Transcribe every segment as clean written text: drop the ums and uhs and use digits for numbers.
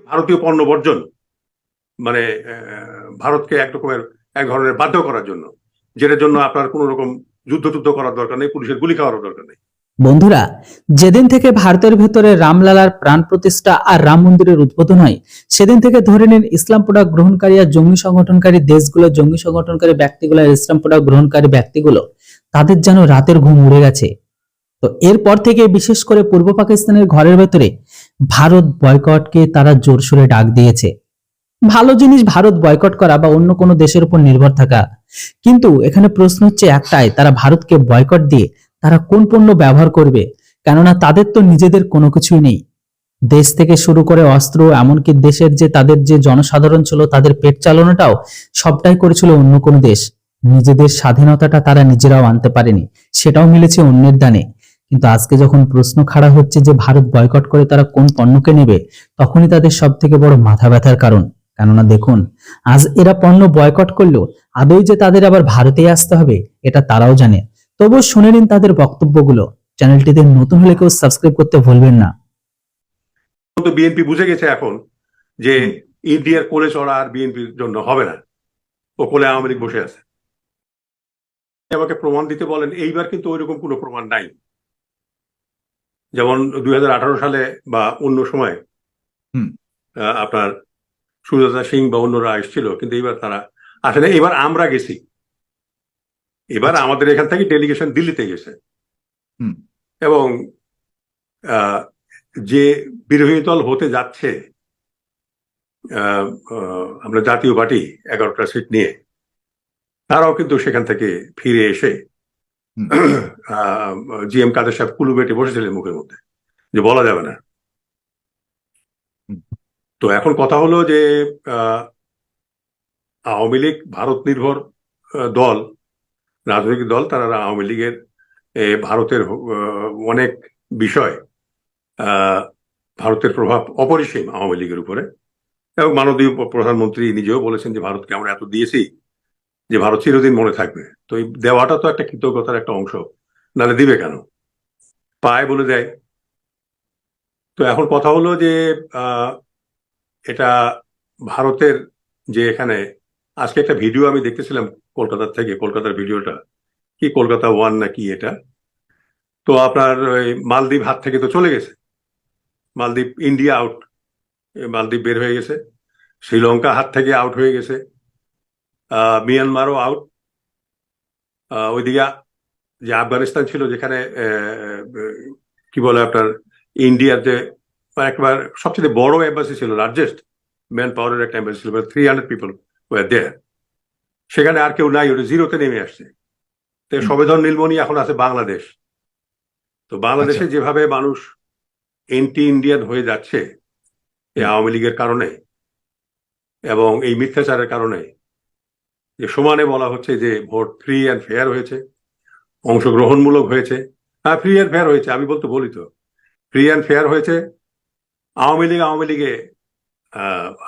ভারতীয় পণ্য বর্জন, মানে ভারতকে এক ধরনের বাধ্য করার জন্য, যেটার জন্য আপনার কোনো রকম যুদ্ধ টুদ্ধ করার দরকার নেই, পুলিশের গুলি খাওয়ার দরকার নেই। বন্ধুরা, যেদিন থেকে ভারতের ভেতরে রামলালার প্রাণ প্রতিষ্ঠা আর রাম মন্দিরের উদ্বোধন হয়, সেদিন থেকে ধরে নিন ইসলাম প্রোডাক্ট গ্রহণকারী আর জঙ্গি সংগঠনকারী দেশগুলো, জঙ্গি সংগঠনকারী ব্যক্তিগুলো আর ইসলাম প্রোডাক্ট গ্রহণকারী ব্যক্তিগুলো, তাদের যেন রাতের ঘুম উড়ে গেছে। তো এরপর থেকে বিশেষ করে পূর্ব পাকিস্তানের ঘরের ভেতরে ভারত বয়কটকে তারা জোরসোরে ডাক দিয়েছে। ভালো জিনিস ভারত বয়কট করা বা অন্য কোনো দেশের উপর নির্ভর থাকা, কিন্তু এখানে প্রশ্ন হচ্ছে একটাই, তারা ভারতকে বয়কট দিয়ে তারা কোন পণ্য ব্যবহার করবে? কেননা তাদের তো নিজেদের কোনো কিছুই নেই। দেশ থেকে শুরু করে অস্ত্র, এমনকি দেশের যে তাদের যে জনসাধারণ ছিল তাদের পেট চালানোটাও সবটাই করেছিল অন্য কোনো দেশ। নিজেদের স্বাধীনতাটা তারা নিজেরাও আনতে পারেনি, সেটাও মিলেছে অন্যের দানে। কিন্তু আজকে যখন প্রশ্ন খাড়া হচ্ছে যে ভারত বয়কট করে তারা কোন পণ্যকে নেবে, তখনই তাদের সব থেকে বড় মাথা ব্যথার কারণ। কেননা দেখুন, আজ এরা পণ্য বয়কট করলেও আদৌ যে তাদের আবার ভারতে আসতে হবে এটা তারাও জানে। তবুও শুনে নিন তাদের বক্তব্যগুলো। চ্যানেলটিতে নতুন হলে কেউ সাবস্ক্রাইব করতে ভুলবেন না। বিএনপি বুঝে গেছে এখন যে ইন্ডিয়ার কোলে চড়া আর বিএনপির জন্য হবে না, ও কোলে আওয়ামী লীগ বসে আছে। আমাকে প্রমাণ দিতে বলেন, এইবার কিন্তু ওইরকম কোনো প্রমাণ নাই। যেমন 2018 সালে বা অন্য সময় আপনার সুজাতা সিং বা অন্যরা এসেছিল, কিন্তু এবার তারা আসলে, এবার আমরা গেছি, এবার আমাদের এখান থেকে ডেলিগেশন দিল্লিতে গেছে, এবং যে বিরোধী দল হতে যাচ্ছে আমরা জাতীয় পার্টি 11টা সিট নিয়ে, তারাও কিন্তু সেখান থেকে ফিরে এসে জিএম কাদের সাহেব কুলু বেটে বসেছিলেন মুখের মধ্যে যে বলা যাবে না। তো এখন কথা হলো যে আওয়ামী লীগ ভারত নির্ভর দল, রাজনৈতিক দল, তারা আওয়ামী লীগের ভারতের অনেক বিষয়, ভারতের প্রভাব অপরিসীম আওয়ামী লীগের উপরে, এবং মাননীয় প্রধানমন্ত্রী নিজেও বলেছেন যে ভারতকে আমরা এত দিয়েছি যে ভারত চিরদিন মনে থাকবে। তো এই দেওয়াটা তো একটা কৃতজ্ঞতার একটা অংশ, নাহলে দিবে কেন, পায় বলে দেয়। তো এখন কথা হলো যে এটা ভারতের যে এখানে আজকে একটা ভিডিও আমি দেখতেছিলাম কলকাতার থেকে, কলকাতার ভিডিওটা কি কলকাতা ওয়ান নাকি এটা, তো আপনার ওই মালদ্বীপ হাত থেকে তো চলে গেছে, মালদ্বীপ ইন্ডিয়া আউট, মালদ্বীপ বের হয়ে গেছে, শ্রীলঙ্কা হাত থেকে আউট হয়ে গেছে, মিয়ানমারও আউট, ওইদিকে যে আফগানিস্তান ছিল যেখানে কি বলে আপনার ইন্ডিয়ার যে একবার সবচেয়ে বড় এম্বাসি ছিল, লার্জেস্ট ম্যান পাওয়ারের একটা এম্বাসি ছিল, 300 পিপল ওয়ার দেয়ার, সেখানে আর কেউ নাই, ওটা জিরোতে নেমে আসছে। তো সবেধন নীলমণি এখন আছে বাংলাদেশ। তো বাংলাদেশে যেভাবে মানুষ এন্টি ইন্ডিয়ান হয়ে যাচ্ছে এই আওয়ামী লীগের কারণে এবং এই মিথ্যাচারের কারণে, যে সমানে বলা হচ্ছে যে ভোট ফ্রি অ্যান্ড ফেয়ার হয়েছে, অংশগ্রহণমূলক হয়েছে। হ্যাঁ, ফ্রি অ্যান্ড ফেয়ার হয়েছে, আমি বলতে বলি তো, ফ্রি অ্যান্ড ফেয়ার হয়েছে। আওয়ামী লীগে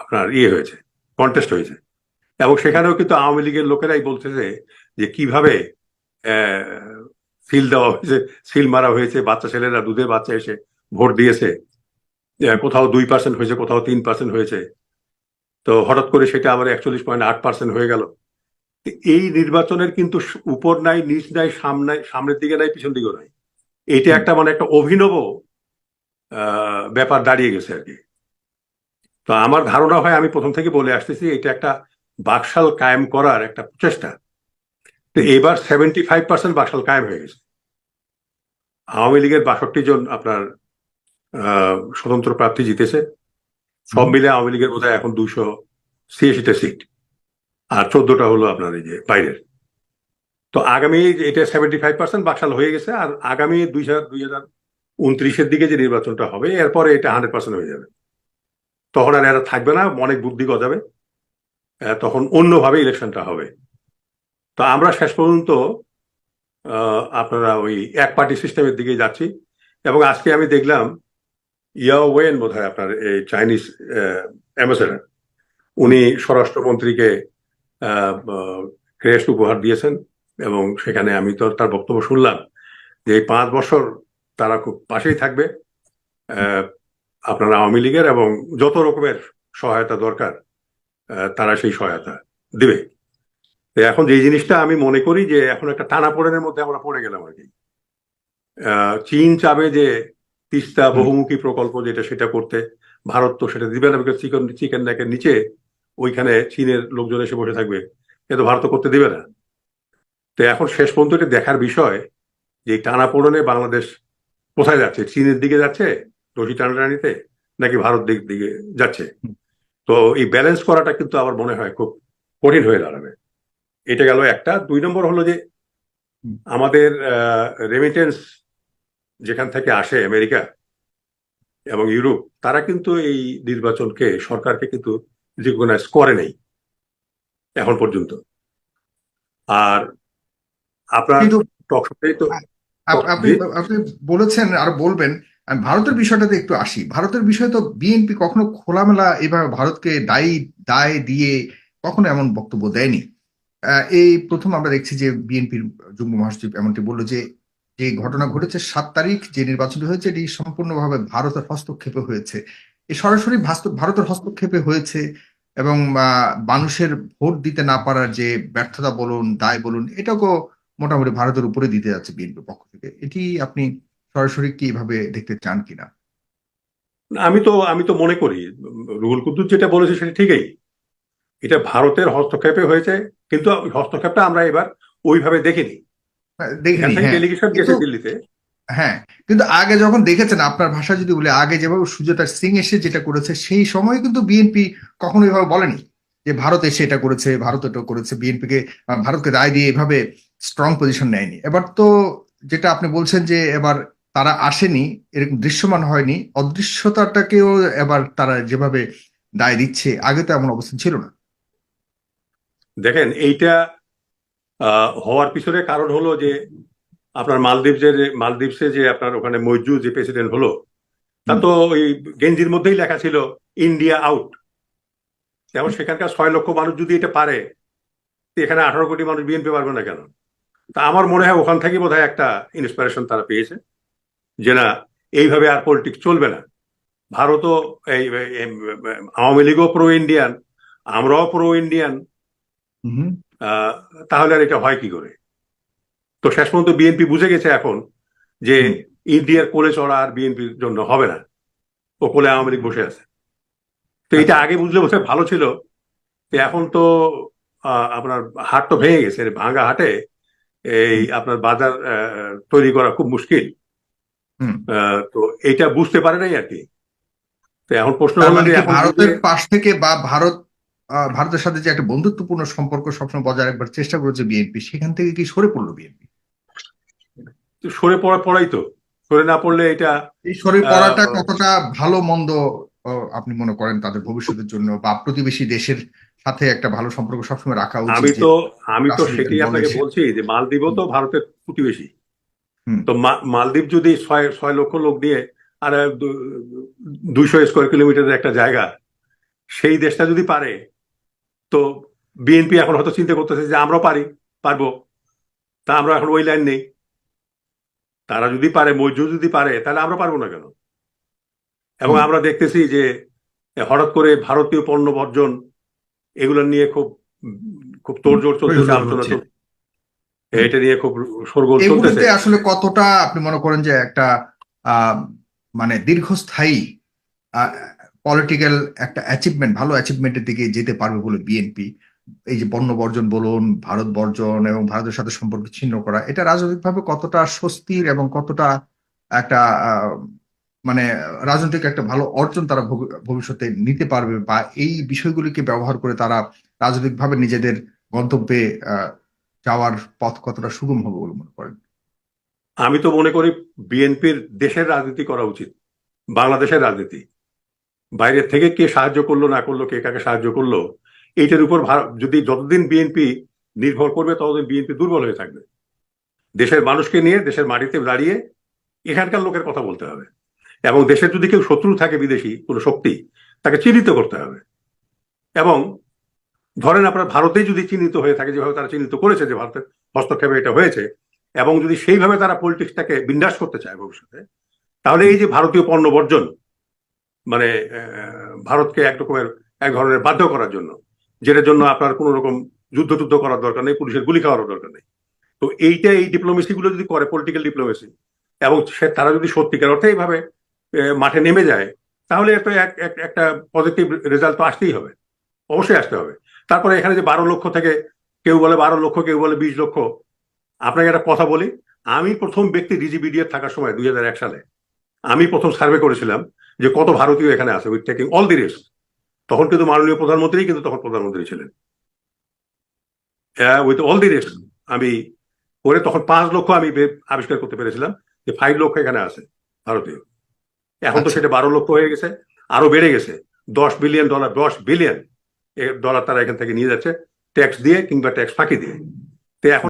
আপনার হয়েছে, কন্টেস্ট হয়েছে, এবং সেখানেও কিন্তু আওয়ামী লীগের লোকেরাই বলতেছে যে কিভাবে সিল দেওয়া হয়েছে, সিল মারা হয়েছে, বাচ্চা ছেলেরা, দুধের বাচ্চা এসে ভোট দিয়েছে, কোথাও 2% হয়েছে, কোথাও 3% হয়েছে। তো হঠাৎ করে সেটা আবার 41.8% হয়ে গেল। এই নির্বাচনের কিন্তু উপর নাই, নিচ নাই, সামনের দিকে নাই, পিছন দিকেও নাই। এইটা একটা মানে একটা অভিনব ব্যাপার দাঁড়িয়ে গেছে আর কি। তো আমার ধারণা হয়, আমি প্রথম থেকে বলে আসতেছি, এটা একটা বাকশাল কায়েম করার একটা প্রচেষ্টা। তো এবার 75% বাকশাল কায়েম হয়ে গেছে। আওয়ামী লীগের 62 জন আপনার স্বতন্ত্র প্রার্থী জিতেছে, সব মিলে আওয়ামী লীগের বোধহয় এখন 286টা সিট, আর 14টা হলো আপনার এই যে বাইরের। তো আগামী এটা 75% বাকশাল হয়ে গেছে, আর আগামী 2029-এর দিকে যে নির্বাচনটা হবে, এরপরে এটা 100% হয়ে যাবে। তখন আর এরা থাকবে না, অনেক বুদ্ধি গজাবে, তখন অন্যভাবে ইলেকশনটা হবে। তো আমরা শেষ পর্যন্ত আপনারা ওই এক পার্টি সিস্টেমের দিকে যাচ্ছি। এবং আজকে আমি দেখলাম ইয়াও ওয়েন বোধহয় আপনার এই চাইনিজ অ্যাম্বাসেডার, উনি স্বরাষ্ট্রমন্ত্রীকে ক্রেস্ট উপহার দিয়েছেন, এবং সেখানে আমি তো তার বক্তব্য শুনলাম যে এই 5 বছর তারা খুব পাশেই থাকবে, আপনার আওয়ামী লীগের এবং যত রকমের সহায়তা দরকার তারা সেই সহায়তা দিবে। তো এখন যে জিনিসটা আমি মনে করি যে এখন একটা টানাপোড়েনের মধ্যে আমরা পড়ে গেলাম আর কি। চীন চাবে যে তিস্তা বহুমুখী প্রকল্প যেটা সেটা করতে, ভারত তো সেটা দিবে না, বিকজ চিকেন নেকের নিচে ওইখানে চীনের লোকজন এসে বসে থাকবে, কিন্তু ভারত তো করতে দিবে না। তো এখন শেষ পর্যন্ত এটা দেখার বিষয় যে এই টানাপোড়েনে বাংলাদেশ কোথায় যাচ্ছে, চীনের দিকে যাচ্ছে রশি টানাটানিতে, নাকি ভারত দিকে যাচ্ছে। তো এই ব্যালেন্স করাটা কিন্তু আমার মনে হয় খুব কঠিন হয়ে দাঁড়াবে। এটা গেল একটা। 2 নম্বর হলো যে আমাদের রেমিটেন্স যেখান থেকে আসে আমেরিকা এবং ইউরোপ, তারা কিন্তু এই নির্বাচনকে, সরকারকে কিন্তু রিকগনাইজ করে নাই এখন পর্যন্ত। আর আপনার কিন্তু টকশোতেই তো আপনি আপনি বলেছেন আর বলবেন। আমি ভারতের বিষয়টাতে একটু আসি। ভারতের বিষয় তো বিএনপি কখনো খোলামেলা এভাবে ভারতকে দায় দিয়ে কখনো এমন বক্তব্য দেয়নি। এই প্রথম আমরা দেখছি যে বিএনপির যুগ্ম মহাসচিব এমনটি বললো যে যে ঘটনা ঘটেছে 7 তারিখ যে নির্বাচনটি হয়েছে এটি সম্পূর্ণভাবে ভারতের হস্তক্ষেপে হয়েছে। এ সরাসরি ভারতের হস্তক্ষেপে হয়েছে এবং মানুষের ভোট দিতে না পারার যে ব্যর্থতা বলুন, দায় বলুন, এটাকেও মোটামুটি ভারতের উপরে দিতে যাচ্ছে বিএনপির পক্ষ থেকে। এটি আপনি সরাসরি কি এভাবে দেখতে চান কিনা? আমি তো মনে করি রুহুল কুদ্দুস যেটা বলেছে সেটা ঠিকই, এটা ভারতের হস্তক্ষেপে হয়েছে, কিন্তু হস্তক্ষেপটা আমরা এবার ওইভাবে দেখিনি। এখান দেখিনি, থেকে হ্যাঁ। ডেলিগেশন গেছে দিল্লিতে। হ্যাঁ, কিন্তু আগে যখন দেখেছেন, আপনার ভাষা যদি বলে, আগে যেভাবে সুজাতা সিং এসে যেটা করেছে সেই সময় কিন্তু বিএনপি কখনো এভাবে বলেনি যে ভারত এসে এটা করেছে, ভারত এটা করেছে। বিএনপিকে ভারতকে দায় দিয়ে এভাবে স্ট্রং পজিশন নেয়নি। এবার তো যেটা আপনি বলছেন যে এবার তারা আসেনি, এরকম দৃশ্যমান হয়নি, অদৃশ্যতাটাকেও এবার তারা যেভাবে দায় দিচ্ছে, আগে তো এমন অবস্থা ছিল না। দেখেন, এইটা হওয়ার পিছনে কারণ হলো যে আপনার মালদ্বীপসে যে আপনার ওখানে মইজু যে প্রেসিডেন্ট হলো, তা তো ওই গেঞ্জির মধ্যেই লেখা ছিল ইন্ডিয়া আউট। যেমন সেখানকার 6 লক্ষ মানুষ যদি এটা পারে, তো এখানে 18 কোটি মানুষ বিএনপি পারবে না কেন? তা আমার মনে হয় ওখান থেকে বোধহয় একটা ইন্সপিরেশন তারা পেয়েছে যে না, এইভাবে আর পলিটিক্স চলবে না। ভারতও আওয়ামী লীগও প্রো ইন্ডিয়ান, আমরাও প্রো ইন্ডিয়ান, তাহলে আর এটা হয় কি করে? তো শেষ পর্যন্ত বিএনপি বুঝে গেছে এখন যে ইন্ডিয়ার কোলে চড়া আর বিএনপির জন্য হবে না, ও কোলে আওয়ামী লীগ বসে আছে। তো এটা আগে বুঝলে বোধহয় ভালো ছিল। এখন তো আপনার হাট তো ভেঙে গেছে, ভাঙা হাটে এই আপনার বাজার তৈরি করা খুব মুশকিল। তো এটা বুঝতে পারে নাই আর কি। তো এখন প্রশ্ন হলো যে ভারতের পাশ থেকে বা ভারতের সাথে যে একটা বন্ধুত্বপূর্ণ সম্পর্ক সবসময় বজায় রাখবার চেষ্টা করেছে বিএনপি, সেখান থেকে কি সরে পড়লো বিএনপি? সরে পড়াই তো, সরে না পড়লে এটা এই সরে পড়াটা কতটা ভালো মন্দ আপনি মনে করেন তাদের ভবিষ্যতের জন্য, বা প্রতিবেশী দেশের সাথে একটা ভালো সম্পর্ক সবসময় রাখা উচিত? আমি তো সেটাই আপনাকে বলছি যে মালদ্বীপও তো ভারতের প্রতিবেশী। তো মালদ্বীপ যদি 6 লক্ষ লোক দিয়ে আর 200 স্কয়ার কিলোমিটারের একটা জায়গা, সেই দেশটা যদি পারে, তো বিএনপি এখন হয়তো চিন্তা করতেছে যে আমরাও পারবো, তা আমরা এখন ওই লাইন নেই। তারা যদি পারে, মৈজু যদি পারে, তাহলে আমরা পারবো না কেন? এবং আমরা দেখতেছি যে হঠাৎ করে ভারতীয় পণ্য বর্জন এগুলো নিয়ে খুব খুব তোড়জোড় চলতেছে, আলোচনা চলছে, এটা নিয়ে খুব শোরগোল চলতেছে। আসলে কতটা আপনি মনে করেন যে একটা মানে দীর্ঘস্থায়ী পলিটিক্যাল একটা অ্যাচিভমেন্ট, ভালো অ্যাচিভমেন্টের দিকে যেতে পারবে বলে বিএনপি? এই যে পণ্য বর্জন বলুন, ভারত বর্জন এবং ভারতের সাথে সম্পর্ক ছিন্ন করা, এটা রাজনৈতিকভাবে কতটা স্বস্তির এবং কতটা একটা মানে রাজনৈতিক একটা ভালো অর্জন তারা ভবিষ্যতে নিতে পারবে, বা এই বিষয়গুলিকে ব্যবহার করে তারা রাজনৈতিকভাবে নিজেদের গন্তব্যে যাওয়ার পথ কতটা সুগম হবে বলে মনে করেন? আমি তো মনে করি বিএনপির দেশের রাজনীতি করা উচিত, বাংলাদেশের রাজনীতি। বাইরের থেকে কে সাহায্য করলো না করলো, কে কাকে সাহায্য করলো, এইটার উপর যদি যতদিন বিএনপি নির্ভর করবে ততদিন বিএনপি দুর্বল হয়ে থাকবে। দেশের মানুষকে নিয়ে দেশের মাটিতে দাঁড়িয়ে এখানকার লোকের কথা বলতে হবে, এবং দেশের যদি কেউ শত্রু থাকে, বিদেশি কোনো শক্তি, তাকে চিহ্নিত করতে হবে। এবং ধরেন আপনার ভারতেই যদি চিহ্নিত হয়ে থাকে, যেভাবে তারা চিহ্নিত করেছে যে ভারতের হস্তক্ষেপে এটা হয়েছে, এবং যদি সেইভাবে তারা পলিটিক্সটাকে বিন্যাস করতে চায় ভবিষ্যতে, তাহলে এই যে ভারতীয় পণ্য বর্জন, মানে ভারতকে এক ধরনের বাধ্য করার জন্য, যেটার জন্য আপনার কোনো রকম যুদ্ধ করার দরকার নেই, পুলিশের গুলি খাওয়ার দরকার নেই। তো এই ডিপ্লোমেসি গুলো যদি করে, পলিটিক্যাল ডিপ্লোমেসি, এবং তারা যদি সত্যিকার অর্থে এইভাবে মাঠে নেমে যায়, তাহলে তো একটা পজিটিভ রেজাল্ট তো আসতেই হবে, অবশ্যই আসতে হবে। তারপরে এখানে যে 12 লক্ষ থেকে কেউ বলে 12 লক্ষ, কেউ বলে 20 লক্ষ। আপনাকে একটা কথা বলি, আমি প্রথম ব্যক্তি ডিজিবিডিএফ থাকার সময় 2001 সালে আমি প্রথম সার্ভে করেছিলাম যে কত ভারতীয় এখানে আছে, with taking all the risk. তখন কিন্তু মাননীয় প্রধানমন্ত্রী কিন্তু তখন প্রধানমন্ত্রী ছিলেন, উইথ অল দি রিস্ক। আমি করে তখন 5 লক্ষ আমি আবিষ্কার করতে পেরেছিলাম যে 5 লক্ষ এখানে আছে ভারতীয়। এখন তো আচ্ছা। সেটা 12 লক্ষ হয়ে গেছে, আরো বেড়ে গেছে। $10 বিলিয়ন তারা এখান থেকে নিয়ে যাচ্ছে, ট্যাক্স দিয়ে কিংবা ট্যাক্স ফাঁকি দিয়ে। তো এখন